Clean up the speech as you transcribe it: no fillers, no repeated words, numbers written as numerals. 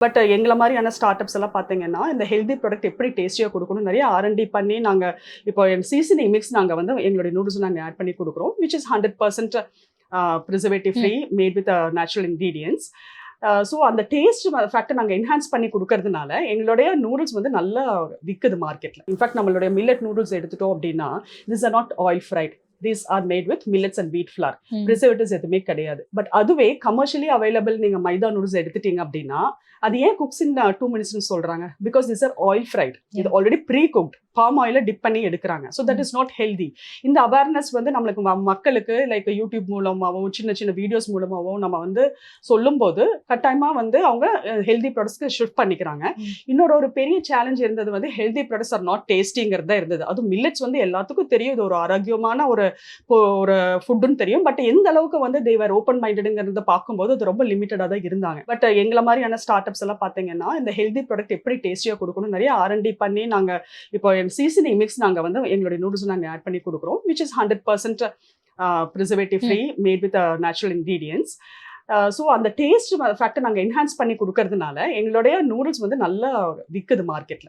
But எங்கள மாதிரியான start ups எல்லாம் பார்த்தீங்கன்னா, இந்த ஹெல்தி ப்ராடக்ட் எப்படி டேஸ்டியா குடுக்கணும் நெறைய R&D பண்ணி நாங்க இப்போ சீசனிங் மிக்ஸ் நாங்க வந்து எங்களுடைய நூடுல்ஸ் நாங்க ஆட் பண்ணி குடுக்குறோம். விச் இஸ் 100% பிரிசர்வேட்டிவ் ம். Free mat with natural ingredients. So அந்த டேஸ்ட் ஃபேக்டர் நாங்க என்ஹான்ஸ் பண்ணி குடுக்கறதுனால, எங்களுடைய நூடுல்ஸ் வந்து நல்லா விக்குது மார்க்கெட்ல. இன்ஃபாக்ட் நம்மளுடைய மில்லட் நூடுல்ஸ் எடுத்துட்டோம் அப்டின்னா, this are not oil fried. These are made with millets and wheat flour. Hmm. Preservatives எதுவுமே கிடையாது. பட் அதுவே கமர்ஷியலி அவைலபிள் நீங்க மைதா நூடுல்ஸ் எடுத்துட்டீங்க அப்டின்னா, அது ஏன் குக்ஸ் இன் 2 மினிட்ஸ்னு சொல்றாங்க? Because this are oil fried. இது ஆல்ரெடி ப்ரீ குக்ட். பாம் ஆயில டிப் பண்ணி எடுக்கிறாங்க. So that is not healthy. இந்த அவேர்னஸ் வந்து நம்மளுக்கு மக்களுக்கு லைக் யூடியூப் மூலமாவோ, சின்ன சின்ன வீடியோஸ் மூலமாவோ நம்ம வந்து சொல்லும்போது, கட்டாயமா வந்து அவங்க ஹெல்தி ப்ராடக்ட்ஸ்க்கு ஷிஃப்ட் பண்ணிக்கிறாங்க. இன்னொரு ஒரு பெரிய சேலஞ்ச் இருந்தது வந்து ஹெல்தி ப்ராடக்ட்ஸ் ஆர் நாட் டேஸ்டிங்கிறது தான் இருந்தது. அதுவும் மில்லட்ஸ் வந்து எல்லாத்துக்கும் தெரியும். இது ஒரு ஆரோக்கியமான ஒரு ஃபுட்டுன்னு தெரியும். பட் எந்த அளவுக்கு வந்து தே வர் ஓப்பன் மைண்டடுங்கிறத பார்க்கும்போது அது ரொம்ப லிமிட்டடா தான் இருந்தாங்க. பட் எங்கள மாதிரியான ஸ்டார்ட் அப்ஸ் எல்லாம் பார்த்தீங்கன்னா, இந்த ஹெல்தி ப்ராடக்ட் எப்படி டேஸ்டியா குடுக்கணும் நெறைய R&D பண்ணி நாங்க இப்போ சீசனிங் மிக்ஸ் நாங்க வந்து எங்களுடைய நூடுல்ஸ் நாங்க ஆட் பண்ணி குடுக்குறோம். Which is 100% preservative free mat with natural ingredients. So அந்த டேஸ்ட் ஃபேக்டர் நாங்க என்ஹான்ஸ் பண்ணி குடுக்கறதுனால, எங்களுடைய நூடுல்ஸ் வந்து நல்லா விக்குது மார்க்கெட்ல.